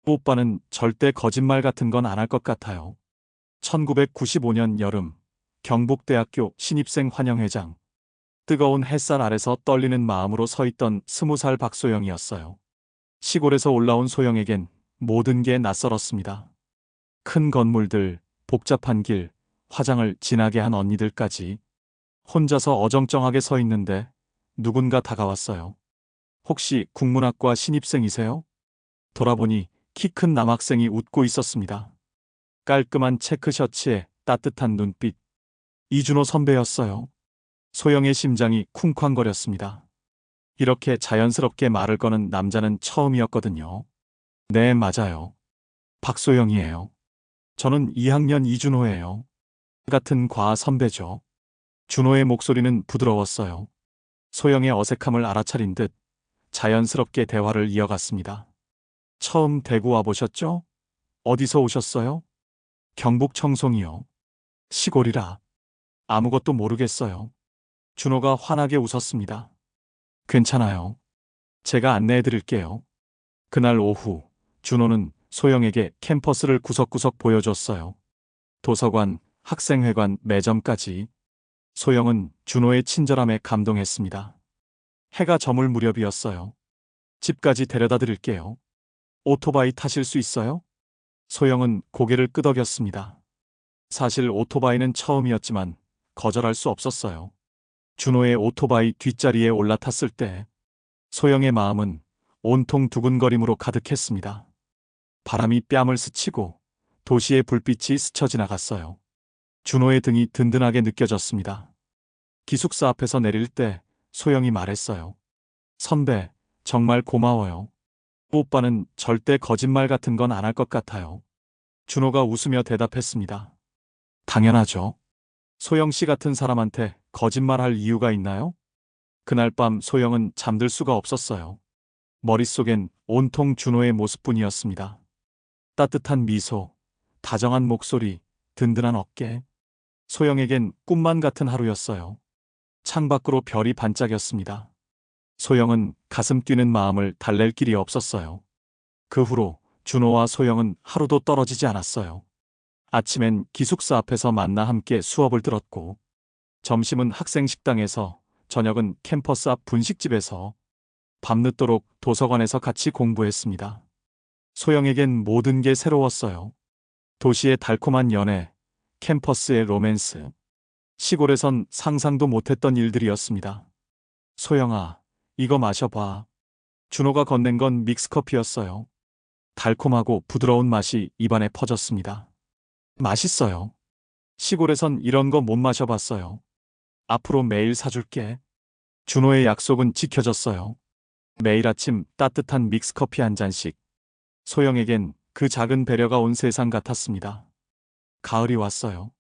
오빠는 절대 거짓말 같은 건 안 할 것 같아요. 1995년 여름, 경북대학교 신입생 환영회장. 뜨거운 햇살 아래서 떨리는 마음으로 서 있던 20살 박소영이었어요. 시골에서 올라온 소영에겐 모든 게 낯설었습니다. 큰 건물들, 복잡한 길, 화장을 진하게 한 언니들까지 혼자서 어정쩡하게 서 있는데 누군가 다가왔어요. 혹시 국문학과 신입생이세요? 돌아보니 키 큰 남학생이 웃고 있었습니다. 깔끔한 체크 셔츠에 따뜻한 눈빛. 이준호 선배였어요. 소영의 심장이 쿵쾅거렸습니다. 이렇게 자연스럽게 말을 거는 남자는 처음이었거든요. 네, 맞아요. 박소영이에요. 저는 2학년 이준호예요. 같은 과 선배죠. 준호의 목소리는 부드러웠어요. 소영의 어색함을 알아차린 듯 자연스럽게 대화를 이어갔습니다. 처음 대구 와보셨죠? 어디서 오셨어요? 경북 청송이요. 시골이라 아무것도 모르겠어요. 준호가 환하게 웃었습니다. 괜찮아요. 제가 안내해 드릴게요. 그날 오후, 준호는 소영에게 캠퍼스를 구석구석 보여줬어요. 도서관, 학생회관, 매점까지. 소영은 준호의 친절함에 감동했습니다. 해가 저물 무렵이었어요. 집까지 데려다 드릴게요. 오토바이 타실 수 있어요? 소영은 고개를 끄덕였습니다. 사실 오토바이는 처음이었지만 거절할 수 없었어요. 준호의 오토바이 뒷자리에 올라탔을 때 소영의 마음은 온통 두근거림으로 가득했습니다. 바람이 뺨을 스치고 도시의 불빛이 스쳐 지나갔어요. 준호의 등이 든든하게 느껴졌습니다. 기숙사 앞에서 내릴 때 소영이 말했어요. 선배, 정말 고마워요. 오빠는 절대 거짓말 같은 건 안 할 것 같아요. 준호가 웃으며 대답했습니다. 당연하죠. 소영 씨 같은 사람한테 거짓말할 이유가 있나요? 그날 밤 소영은 잠들 수가 없었어요. 머릿속엔 온통 준호의 모습뿐이었습니다. 따뜻한 미소, 다정한 목소리, 든든한 어깨. 소영에겐 꿈만 같은 하루였어요. 창밖으로 별이 반짝였습니다. 소영은 가슴 뛰는 마음을 달랠 길이 없었어요. 그 후로 준호와 소영은 하루도 떨어지지 않았어요. 아침엔 기숙사 앞에서 만나 함께 수업을 들었고, 점심은 학생 식당에서, 저녁은 캠퍼스 앞 분식집에서, 밤늦도록 도서관에서 같이 공부했습니다. 소영에겐 모든 게 새로웠어요. 도시의 달콤한 연애, 캠퍼스의 로맨스, 시골에선 상상도 못했던 일들이었습니다. 소영아, 이거 마셔봐. 준호가 건넨 건 믹스커피였어요. 달콤하고 부드러운 맛이 입안에 퍼졌습니다. 맛있어요. 시골에선 이런 거 못 마셔봤어요. 앞으로 매일 사줄게. 준호의 약속은 지켜졌어요. 매일 아침 따뜻한 믹스커피 한 잔씩. 소영에겐 그 작은 배려가 온 세상 같았습니다. 가을이 왔어요.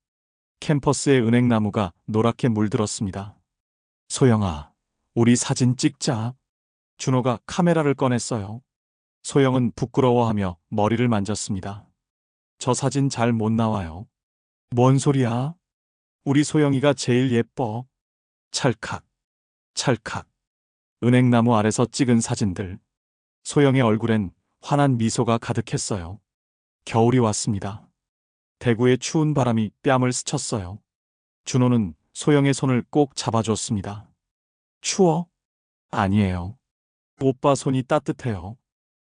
캠퍼스의 은행나무가 노랗게 물들었습니다. 소영아, 우리 사진 찍자. 준호가 카메라를 꺼냈어요. 소영은 부끄러워하며 머리를 만졌습니다. 저 사진 잘 못 나와요. 뭔 소리야? 우리 소영이가 제일 예뻐. 찰칵, 찰칵. 은행나무 아래서 찍은 사진들. 소영의 얼굴엔 환한 미소가 가득했어요. 겨울이 왔습니다. 대구의 추운 바람이 뺨을 스쳤어요. 준호는 소영의 손을 꼭 잡아줬습니다. 추워? 아니에요. 오빠 손이 따뜻해요.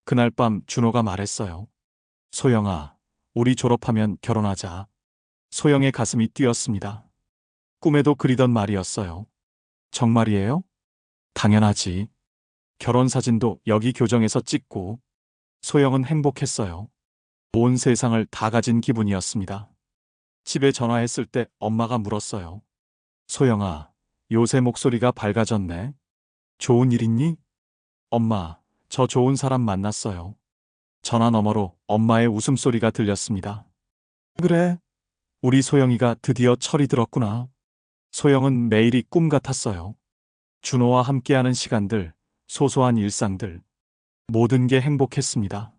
그날 밤 준호가 말했어요. 소영아, 우리 졸업하면 결혼하자. 소영의 가슴이 뛰었습니다. 꿈에도 그리던 말이었어요. 정말이에요? 당연하지. 결혼 사진도 여기 교정에서 찍고. 소영은 행복했어요. 온 세상을 다 가진 기분이었습니다. 집에 전화했을 때 엄마가 물었어요. 소영아, 요새 목소리가 밝아졌네. 좋은 일 있니? 엄마, 저 좋은 사람 만났어요. 전화 너머로 엄마의 웃음소리가 들렸습니다. 그래? 우리 소영이가 드디어 철이 들었구나. 소영은 매일이 꿈 같았어요. 준호와 함께하는 시간들, 소소한 일상들, 모든 게 행복했습니다.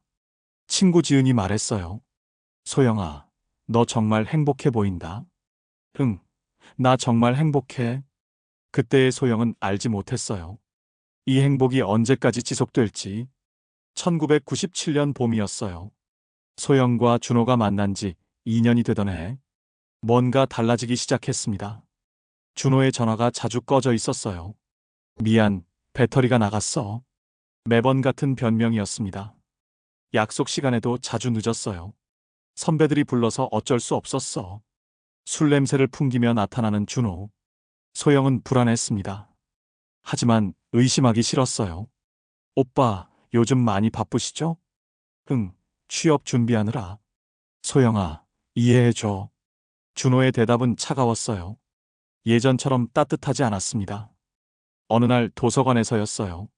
친구 지은이 말했어요. 소영아, 너 정말 행복해 보인다. 응, 나 정말 행복해. 그때의 소영은 알지 못했어요. 이 행복이 언제까지 지속될지. 1997년 봄이었어요. 소영과 준호가 만난 지 2년이 되던 해, 뭔가 달라지기 시작했습니다. 준호의 전화가 자주 꺼져 있었어요. 미안, 배터리가 나갔어. 매번 같은 변명이었습니다. 약속 시간에도 자주 늦었어요. 선배들이 불러서 어쩔 수 없었어. 술 냄새를 풍기며 나타나는 준호. 소영은 불안했습니다. 하지만 의심하기 싫었어요. 오빠, 요즘 많이 바쁘시죠? 응, 취업 준비하느라. 소영아, 이해해줘. 준호의 대답은 차가웠어요. 예전처럼 따뜻하지 않았습니다. 어느 날 도서관에서였어요.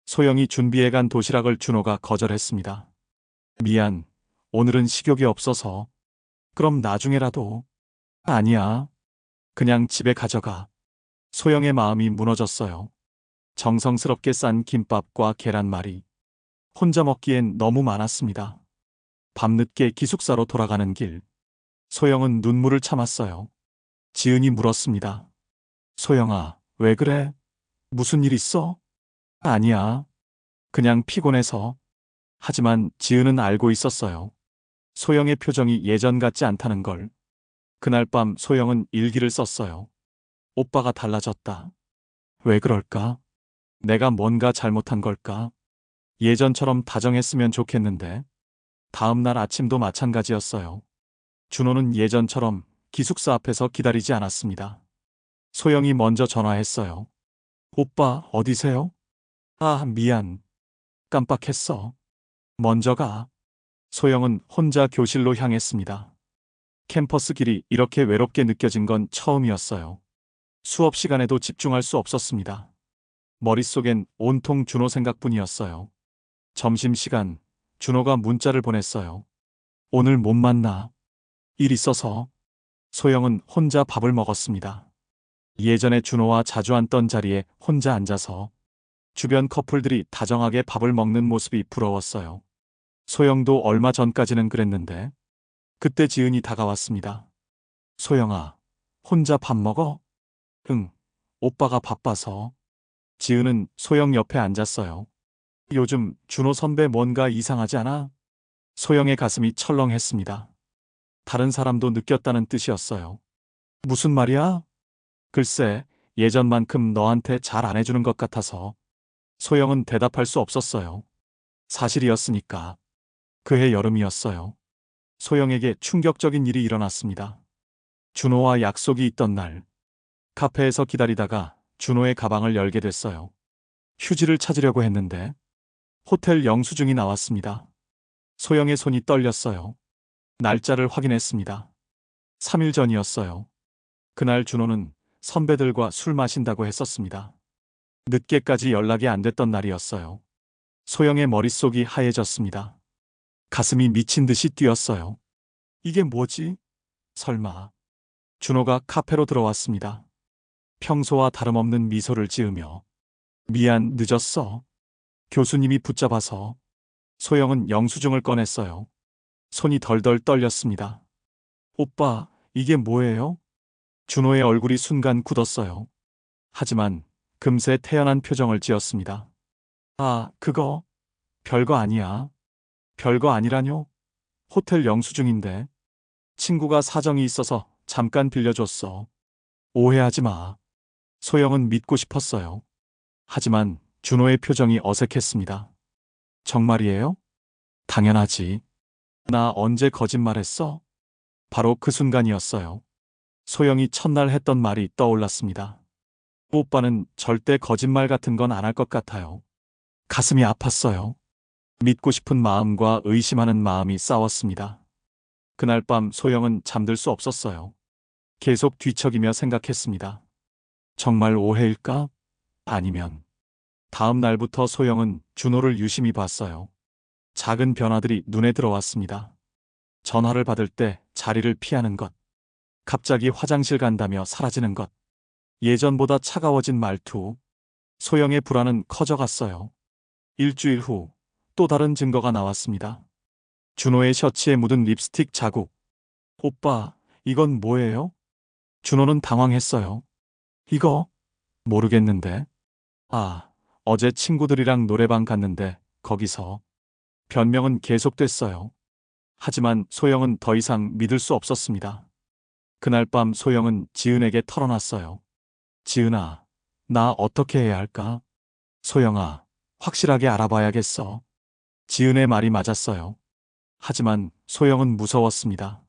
소영이 준비해간 도시락을 준호가 거절했습니다. 미안, 오늘은 식욕이 없어서. 그럼 나중에라도. 아니야. 그냥 집에 가져가. 소영의 마음이 무너졌어요. 정성스럽게 싼 김밥과 계란말이. 혼자 먹기엔 너무 많았습니다. 밤늦게 기숙사로 돌아가는 길. 소영은 눈물을 참았어요. 지은이 물었습니다. 소영아, 왜 그래? 무슨 일 있어? 아니야. 그냥 피곤해서. 하지만 지은은 알고 있었어요. 소영의 표정이 예전 같지 않다는 걸. 그날 밤 소영은 일기를 썼어요. 오빠가 달라졌다. 왜 그럴까? 내가 뭔가 잘못한 걸까? 예전처럼 다정했으면 좋겠는데. 다음 날 아침도 마찬가지였어요. 준호는 예전처럼 기숙사 앞에서 기다리지 않았습니다. 소영이 먼저 전화했어요. 오빠, 어디세요? 아, 미안. 깜빡했어. 먼저 가. 소영은 혼자 교실로 향했습니다. 캠퍼스 길이 이렇게 외롭게 느껴진 건 처음이었어요. 수업 시간에도 집중할 수 없었습니다. 머릿속엔 온통 준호 생각뿐이었어요. 점심시간, 준호가 문자를 보냈어요. 오늘 못 만나. 일 있어서. 소영은 혼자 밥을 먹었습니다. 예전에 준호와 자주 앉던 자리에 혼자 앉아서 주변 커플들이 다정하게 밥을 먹는 모습이 부러웠어요. 소영도 얼마 전까지는 그랬는데 그때 지은이 다가왔습니다. 소영아, 혼자 밥 먹어? 응, 오빠가 바빠서. 지은은 소영 옆에 앉았어요. 요즘 준호 선배 뭔가 이상하지 않아? 소영의 가슴이 철렁했습니다. 다른 사람도 느꼈다는 뜻이었어요. 무슨 말이야? 글쎄, 예전만큼 너한테 잘 안 해주는 것 같아서. 소영은 대답할 수 없었어요. 사실이었으니까. 그해 여름이었어요. 소영에게 충격적인 일이 일어났습니다. 준호와 약속이 있던 날, 카페에서 기다리다가 준호의 가방을 열게 됐어요. 휴지를 찾으려고 했는데 호텔 영수증이 나왔습니다. 소영의 손이 떨렸어요. 날짜를 확인했습니다. 3일 전이었어요. 그날 준호는 선배들과 술 마신다고 했었습니다. 늦게까지 연락이 안 됐던 날이었어요. 소영의 머릿속이 하얘졌습니다. 가슴이 미친 듯이 뛰었어요. 이게 뭐지? 설마. 준호가 카페로 들어왔습니다. 평소와 다름없는 미소를 지으며. 미안, 늦었어. 교수님이 붙잡아서. 소영은 영수증을 꺼냈어요. 손이 덜덜 떨렸습니다. 오빠, 이게 뭐예요? 준호의 얼굴이 순간 굳었어요. 하지만 금세 태연한 표정을 지었습니다. 아, 그거 별거 아니야. 별거 아니라뇨? 호텔 영수증인데. 친구가 사정이 있어서 잠깐 빌려줬어. 오해하지 마. 소영은 믿고 싶었어요. 하지만 준호의 표정이 어색했습니다. 정말이에요? 당연하지. 나 언제 거짓말했어? 바로 그 순간이었어요. 소영이 첫날 했던 말이 떠올랐습니다. 오빠는 절대 거짓말 같은 건 안 할 것 같아요. 가슴이 아팠어요. 믿고 싶은 마음과 의심하는 마음이 싸웠습니다. 그날 밤 소영은 잠들 수 없었어요. 계속 뒤척이며 생각했습니다. 정말 오해일까? 아니면. 다음 날부터 소영은 준호를 유심히 봤어요. 작은 변화들이 눈에 들어왔습니다. 전화를 받을 때 자리를 피하는 것. 갑자기 화장실 간다며 사라지는 것. 예전보다 차가워진 말투. 소영의 불안은 커져갔어요. 일주일 후 또 다른 증거가 나왔습니다. 준호의 셔츠에 묻은 립스틱 자국. 오빠, 이건 뭐예요? 준호는 당황했어요. 이거? 모르겠는데. 아, 어제 친구들이랑 노래방 갔는데 거기서. 변명은 계속됐어요. 하지만 소영은 더 이상 믿을 수 없었습니다. 그날 밤 소영은 지은에게 털어놨어요. 지은아, 나 어떻게 해야 할까? 소영아, 확실하게 알아봐야겠어. 지은의 말이 맞았어요. 하지만 소영은 무서웠습니다.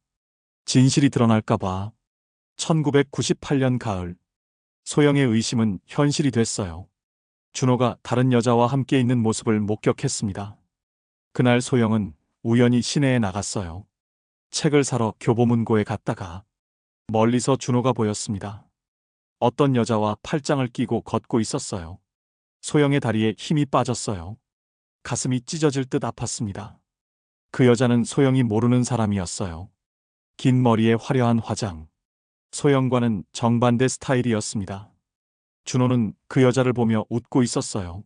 진실이 드러날까봐. 1998년 가을, 소영의 의심은 현실이 됐어요. 준호가 다른 여자와 함께 있는 모습을 목격했습니다. 그날 소영은 우연히 시내에 나갔어요. 책을 사러 교보문고에 갔다가 멀리서 준호가 보였습니다. 어떤 여자와 팔짱을 끼고 걷고 있었어요. 소영의 다리에 힘이 빠졌어요. 가슴이 찢어질 듯 아팠습니다. 그 여자는 소영이 모르는 사람이었어요. 긴 머리에 화려한 화장. 소영과는 정반대 스타일이었습니다. 준호는 그 여자를 보며 웃고 있었어요.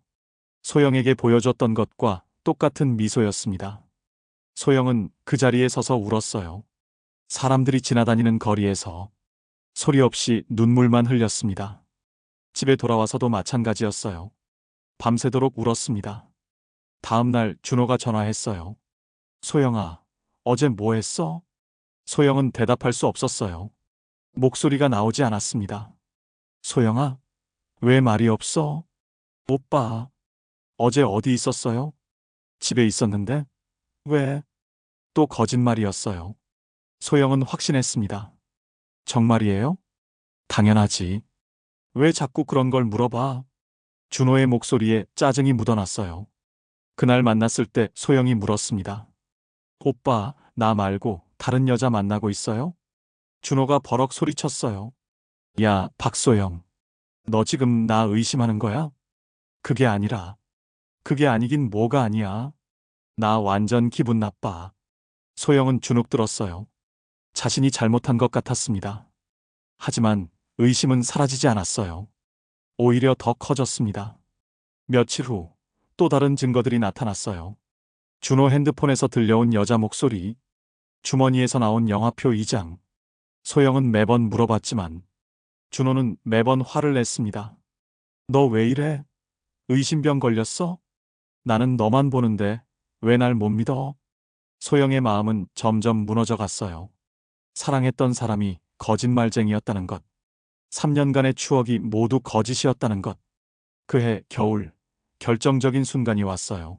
소영에게 보여줬던 것과 똑같은 미소였습니다. 소영은 그 자리에 서서 울었어요. 사람들이 지나다니는 거리에서 소리 없이 눈물만 흘렸습니다. 집에 돌아와서도 마찬가지였어요. 밤새도록 울었습니다. 다음 날 준호가 전화했어요. 소영아, 어제 뭐 했어? 소영은 대답할 수 없었어요. 목소리가 나오지 않았습니다. 소영아, 왜 말이 없어? 오빠, 어제 어디 있었어요? 집에 있었는데? 왜? 또 거짓말이었어요. 소영은 확신했습니다. 정말이에요? 당연하지. 왜 자꾸 그런 걸 물어봐? 준호의 목소리에 짜증이 묻어났어요. 그날 만났을 때 소영이 물었습니다. 오빠, 나 말고 다른 여자 만나고 있어요? 준호가 버럭 소리쳤어요. 야, 박소영. 너 지금 나 의심하는 거야? 그게 아니라. 그게 아니긴 뭐가 아니야. 나 완전 기분 나빠. 소영은 주눅 들었어요. 자신이 잘못한 것 같았습니다. 하지만 의심은 사라지지 않았어요. 오히려 더 커졌습니다. 며칠 후 또 다른 증거들이 나타났어요. 준호 핸드폰에서 들려온 여자 목소리, 주머니에서 나온 영화표 2장. 소영은 매번 물어봤지만 준호는 매번 화를 냈습니다. 너 왜 이래? 의심병 걸렸어? 나는 너만 보는데 왜 날 못 믿어? 소영의 마음은 점점 무너져 갔어요. 사랑했던 사람이 거짓말쟁이였다는 것. 3년간의 추억이 모두 거짓이었다는 것. 그해 겨울, 결정적인 순간이 왔어요.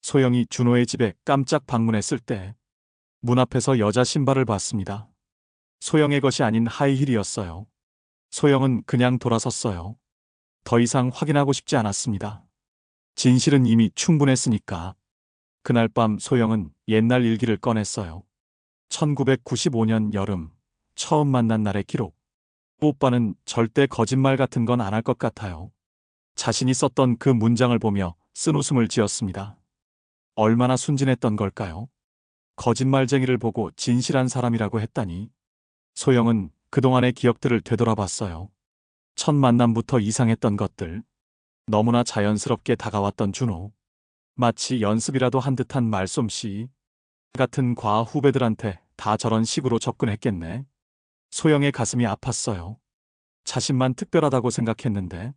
소영이 준호의 집에 깜짝 방문했을 때 문 앞에서 여자 신발을 봤습니다. 소영의 것이 아닌 하이힐이었어요. 소영은 그냥 돌아섰어요. 더 이상 확인하고 싶지 않았습니다. 진실은 이미 충분했으니까. 그날 밤 소영은 옛날 일기를 꺼냈어요. 1995년 여름, 처음 만난 날의 기록. 오빠는 절대 거짓말 같은 건 안 할 것 같아요. 자신이 썼던 그 문장을 보며 쓴웃음을 지었습니다. 얼마나 순진했던 걸까요? 거짓말쟁이를 보고 진실한 사람이라고 했다니. 소영은 그동안의 기억들을 되돌아봤어요. 첫 만남부터 이상했던 것들. 너무나 자연스럽게 다가왔던 준호. 마치 연습이라도 한 듯한 말솜씨. 같은 과학 후배들한테 다 저런 식으로 접근했겠네. 소영의 가슴이 아팠어요. 자신만 특별하다고 생각했는데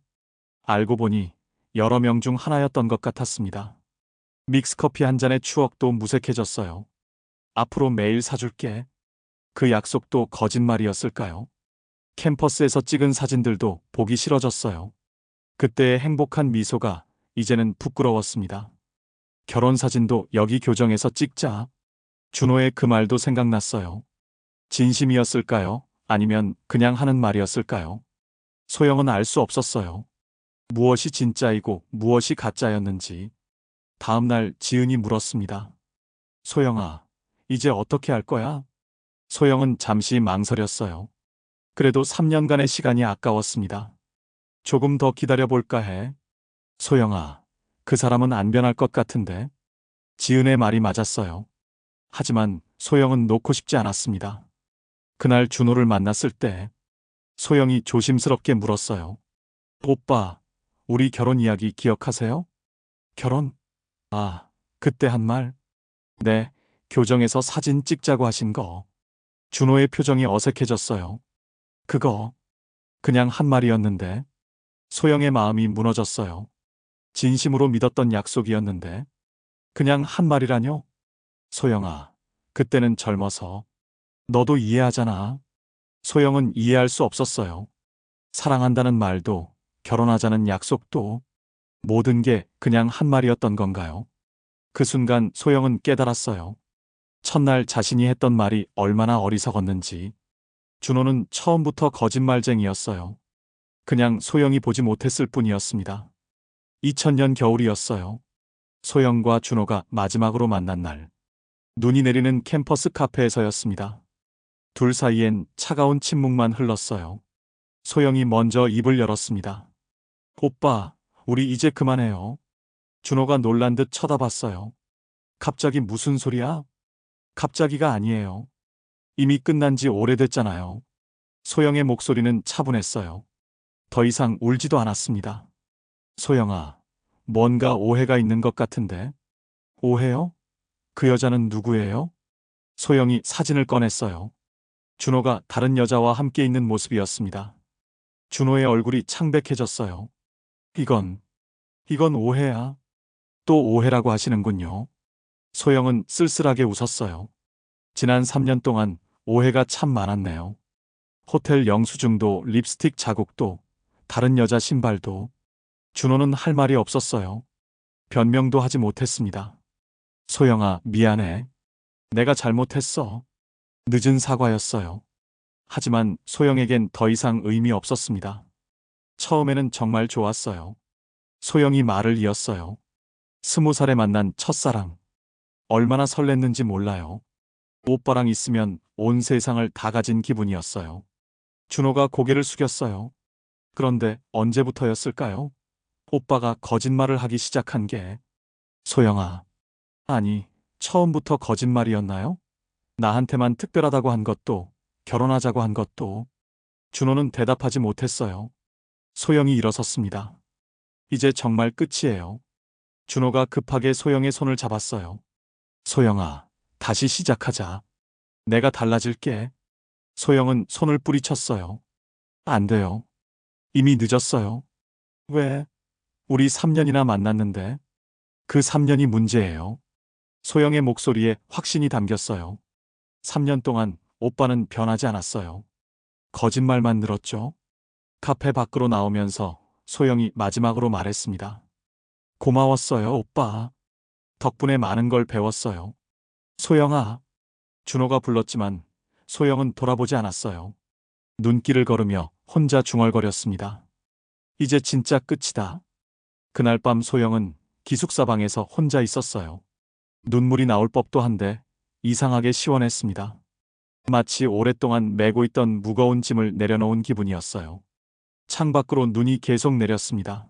알고 보니 여러 명 중 하나였던 것 같았습니다. 믹스커피 한 잔의 추억도 무색해졌어요. 앞으로 매일 사줄게. 그 약속도 거짓말이었을까요? 캠퍼스에서 찍은 사진들도 보기 싫어졌어요. 그때의 행복한 미소가 이제는 부끄러웠습니다. 결혼 사진도 여기 교정에서 찍자. 준호의 그 말도 생각났어요. 진심이었을까요? 아니면 그냥 하는 말이었을까요? 소영은 알 수 없었어요. 무엇이 진짜이고 무엇이 가짜였는지. 다음 날 지은이 물었습니다. 소영아, 이제 어떻게 할 거야? 소영은 잠시 망설였어요. 그래도 3년간의 시간이 아까웠습니다. 조금 더 기다려볼까 해. 소영아, 그 사람은 안 변할 것 같은데. 지은의 말이 맞았어요. 하지만 소영은 놓고 싶지 않았습니다. 그날 준호를 만났을 때 소영이 조심스럽게 물었어요. 오빠, 우리 결혼 이야기 기억하세요? 결혼? 아, 그때 한 말? 네, 교정에서 사진 찍자고 하신 거. 준호의 표정이 어색해졌어요. 그거, 그냥 한 말이었는데. 소영의 마음이 무너졌어요. 진심으로 믿었던 약속이었는데. 그냥 한 말이라뇨? 소영아, 그때는 젊어서. 너도 이해하잖아. 소영은 이해할 수 없었어요. 사랑한다는 말도, 결혼하자는 약속도, 모든 게 그냥 한 말이었던 건가요? 그 순간 소영은 깨달았어요. 첫날 자신이 했던 말이 얼마나 어리석었는지. 준호는 처음부터 거짓말쟁이였어요. 그냥 소영이 보지 못했을 뿐이었습니다. 2000년 겨울이었어요. 소영과 준호가 마지막으로 만난 날. 눈이 내리는 캠퍼스 카페에서였습니다. 둘 사이엔 차가운 침묵만 흘렀어요. 소영이 먼저 입을 열었습니다. 오빠, 우리 이제 그만해요. 준호가 놀란 듯 쳐다봤어요. 갑자기 무슨 소리야? 갑자기가 아니에요. 이미 끝난 지 오래됐잖아요. 소영의 목소리는 차분했어요. 더 이상 울지도 않았습니다. 소영아, 뭔가 오해가 있는 것 같은데. 오해요? 그 여자는 누구예요? 소영이 사진을 꺼냈어요. 준호가 다른 여자와 함께 있는 모습이었습니다. 준호의 얼굴이 창백해졌어요. 이건 오해야. 또 오해라고 하시는군요. 소영은 쓸쓸하게 웃었어요. 지난 3년 동안 오해가 참 많았네요. 호텔 영수증도 립스틱 자국도 다른 여자 신발도. 준호는 할 말이 없었어요. 변명도 하지 못했습니다. 소영아, 미안해. 내가 잘못했어. 늦은 사과였어요. 하지만 소영에겐 더 이상 의미 없었습니다. 처음에는 정말 좋았어요. 소영이 말을 이었어요. 20살에 만난 첫사랑. 얼마나 설렜는지 몰라요. 오빠랑 있으면 온 세상을 다 가진 기분이었어요. 준호가 고개를 숙였어요. 그런데 언제부터였을까요? 오빠가 거짓말을 하기 시작한 게. 소영아, 아니, 처음부터 거짓말이었나요? 나한테만 특별하다고 한 것도, 결혼하자고 한 것도. 준호는 대답하지 못했어요. 소영이 일어섰습니다. 이제 정말 끝이에요. 준호가 급하게 소영의 손을 잡았어요. 소영아, 다시 시작하자. 내가 달라질게. 소영은 손을 뿌리쳤어요. 안 돼요. 이미 늦었어요. 왜? 우리 3년이나 만났는데. 그 3년이 문제예요. 소영의 목소리에 확신이 담겼어요. 3년 동안 오빠는 변하지 않았어요. 거짓말만 늘었죠. 카페 밖으로 나오면서 소영이 마지막으로 말했습니다. 고마웠어요, 오빠. 덕분에 많은 걸 배웠어요. 소영아. 준호가 불렀지만 소영은 돌아보지 않았어요. 눈길을 걸으며 혼자 중얼거렸습니다. 이제 진짜 끝이다. 그날 밤 소영은 기숙사방에서 혼자 있었어요. 눈물이 나올 법도 한데 이상하게 시원했습니다. 마치 오랫동안 메고 있던 무거운 짐을 내려놓은 기분이었어요. 창밖으로 눈이 계속 내렸습니다.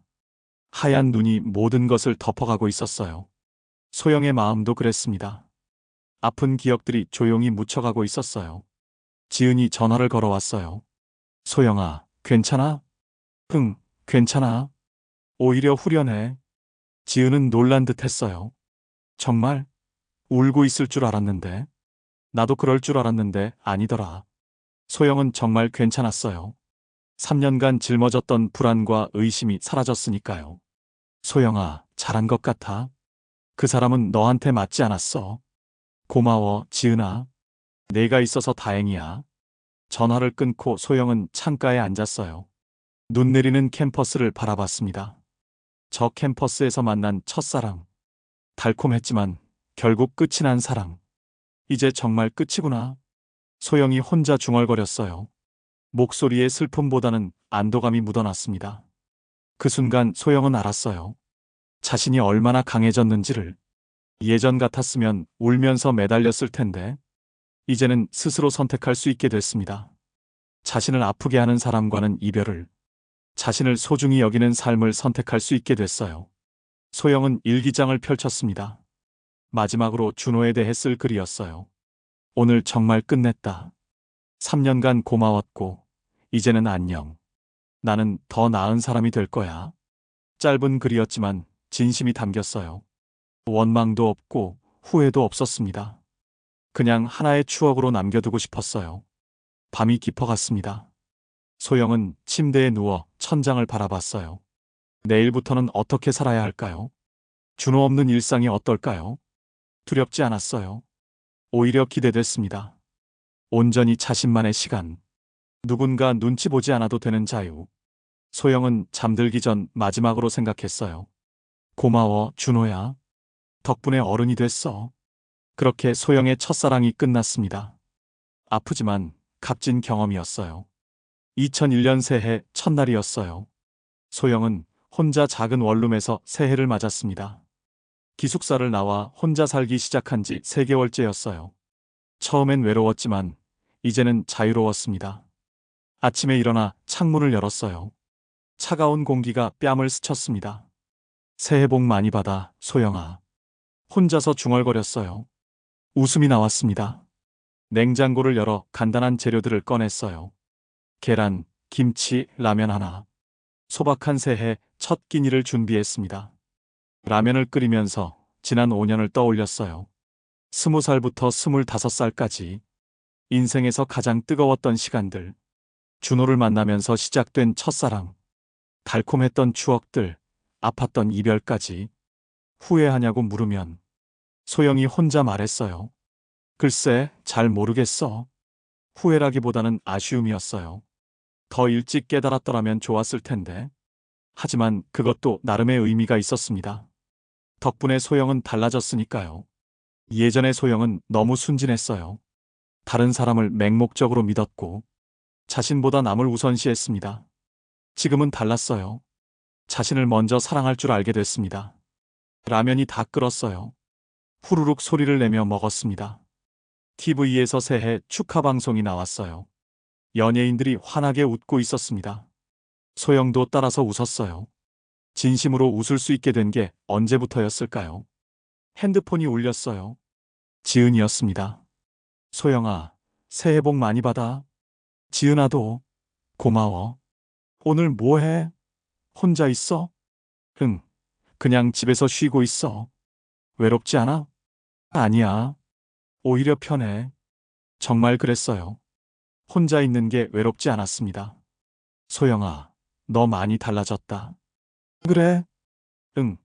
하얀 눈이 모든 것을 덮어가고 있었어요. 소영의 마음도 그랬습니다. 아픈 기억들이 조용히 묻혀가고 있었어요. 지은이 전화를 걸어왔어요. 소영아, 괜찮아? 응, 괜찮아. 오히려 후련해. 지은은 놀란 듯 했어요. 정말? 울고 있을 줄 알았는데. 나도 그럴 줄 알았는데 아니더라. 소영은 정말 괜찮았어요. 3년간 짊어졌던 불안과 의심이 사라졌으니까요. 소영아, 잘한 것 같아. 그 사람은 너한테 맞지 않았어. 고마워, 지은아. 내가 있어서 다행이야. 전화를 끊고 소영은 창가에 앉았어요. 눈 내리는 캠퍼스를 바라봤습니다. 저 캠퍼스에서 만난 첫사랑. 달콤했지만 결국 끝이 난 사랑. 이제 정말 끝이구나. 소영이 혼자 중얼거렸어요. 목소리에 슬픔보다는 안도감이 묻어났습니다. 그 순간 소영은 알았어요. 자신이 얼마나 강해졌는지를. 예전 같았으면 울면서 매달렸을 텐데, 이제는 스스로 선택할 수 있게 됐습니다. 자신을 아프게 하는 사람과는 이별을, 자신을 소중히 여기는 삶을 선택할 수 있게 됐어요. 소영은 일기장을 펼쳤습니다. 마지막으로 준호에 대해 쓸 글이었어요. 오늘 정말 끝냈다. 3년간 고마웠고, 이제는 안녕. 나는 더 나은 사람이 될 거야. 짧은 글이었지만 진심이 담겼어요. 원망도 없고 후회도 없었습니다. 그냥 하나의 추억으로 남겨두고 싶었어요. 밤이 깊어갔습니다. 소영은 침대에 누워 천장을 바라봤어요. 내일부터는 어떻게 살아야 할까요? 준호 없는 일상이 어떨까요? 두렵지 않았어요. 오히려 기대됐습니다. 온전히 자신만의 시간. 누군가 눈치 보지 않아도 되는 자유. 소영은 잠들기 전 마지막으로 생각했어요. 고마워, 준호야. 덕분에 어른이 됐어. 그렇게 소영의 첫사랑이 끝났습니다. 아프지만 값진 경험이었어요. 2001년 새해 첫날이었어요. 소영은 혼자 작은 원룸에서 새해를 맞았습니다. 기숙사를 나와 혼자 살기 시작한 지 3개월째였어요. 처음엔 외로웠지만 이제는 자유로웠습니다. 아침에 일어나 창문을 열었어요. 차가운 공기가 뺨을 스쳤습니다. 새해 복 많이 받아, 소영아. 혼자서 중얼거렸어요. 웃음이 나왔습니다. 냉장고를 열어 간단한 재료들을 꺼냈어요. 계란, 김치, 라면 하나. 소박한 새해 첫 끼니를 준비했습니다. 라면을 끓이면서 지난 5년을 떠올렸어요. 20살부터 25살까지 인생에서 가장 뜨거웠던 시간들. 준호를 만나면서 시작된 첫사랑. 달콤했던 추억들, 아팠던 이별까지. 후회하냐고 물으면 소영이 혼자 말했어요. 글쎄, 잘 모르겠어. 후회라기보다는 아쉬움이었어요. 더 일찍 깨달았더라면 좋았을 텐데. 하지만 그것도 나름의 의미가 있었습니다. 덕분에 소영은 달라졌으니까요. 예전의 소영은 너무 순진했어요. 다른 사람을 맹목적으로 믿었고 자신보다 남을 우선시했습니다. 지금은 달랐어요. 자신을 먼저 사랑할 줄 알게 됐습니다. 라면이 다 끓었어요. 후루룩 소리를 내며 먹었습니다. TV에서 새해 축하 방송이 나왔어요. 연예인들이 환하게 웃고 있었습니다. 소영도 따라서 웃었어요. 진심으로 웃을 수 있게 된 게 언제부터였을까요? 핸드폰이 울렸어요. 지은이었습니다. 소영아, 새해 복 많이 받아. 지은아도 고마워. 오늘 뭐 해? 혼자 있어? 응, 그냥 집에서 쉬고 있어. 외롭지 않아? 아니야. 오히려 편해. 정말 그랬어요. 혼자 있는 게 외롭지 않았습니다. 소영아, 너 많이 달라졌다. 그래? 응,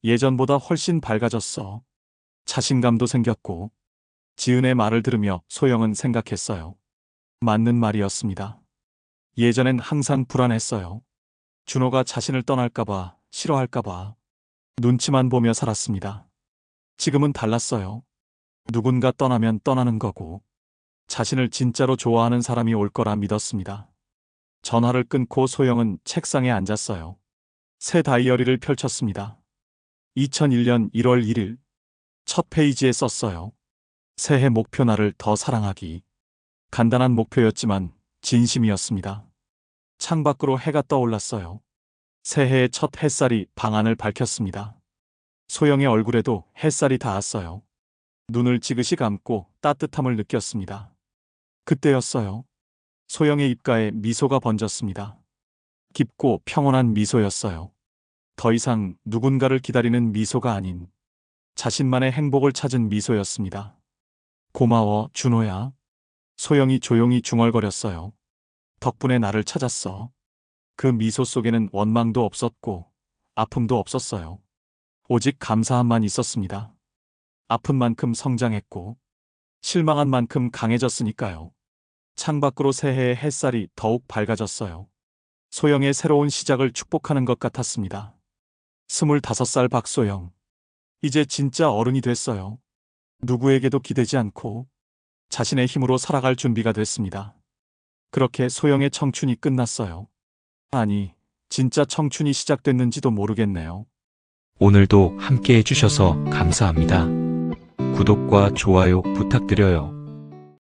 예전보다 훨씬 밝아졌어. 자신감도 생겼고. 지은의 말을 들으며 소영은 생각했어요. 맞는 말이었습니다. 예전엔 항상 불안했어요. 준호가 자신을 떠날까봐, 싫어할까봐. 눈치만 보며 살았습니다. 지금은 달랐어요. 누군가 떠나면 떠나는 거고, 자신을 진짜로 좋아하는 사람이 올 거라 믿었습니다. 전화를 끊고 소영은 책상에 앉았어요. 새 다이어리를 펼쳤습니다. 2001년 1월 1일. 첫 페이지에 썼어요. 새해 목표 나를 더 사랑하기. 간단한 목표였지만 진심이었습니다. 창밖으로 해가 떠올랐어요. 새해의 첫 햇살이 방 안을 밝혔습니다. 소영의 얼굴에도 햇살이 닿았어요. 눈을 지그시 감고 따뜻함을 느꼈습니다. 그때였어요. 소영의 입가에 미소가 번졌습니다. 깊고 평온한 미소였어요. 더 이상 누군가를 기다리는 미소가 아닌 자신만의 행복을 찾은 미소였습니다. 고마워, 준호야. 소영이 조용히 중얼거렸어요. 덕분에 나를 찾았어. 그 미소 속에는 원망도 없었고 아픔도 없었어요. 오직 감사함만 있었습니다. 아픈 만큼 성장했고 실망한 만큼 강해졌으니까요. 창밖으로 새해의 햇살이 더욱 밝아졌어요. 소영의 새로운 시작을 축복하는 것 같았습니다. 25살 박소영. 이제 진짜 어른이 됐어요. 누구에게도 기대지 않고 자신의 힘으로 살아갈 준비가 됐습니다. 그렇게 소영의 청춘이 끝났어요. 아니, 진짜 청춘이 시작됐는지도 모르겠네요. 오늘도 함께 해주셔서 감사합니다. 구독과 좋아요 부탁드려요.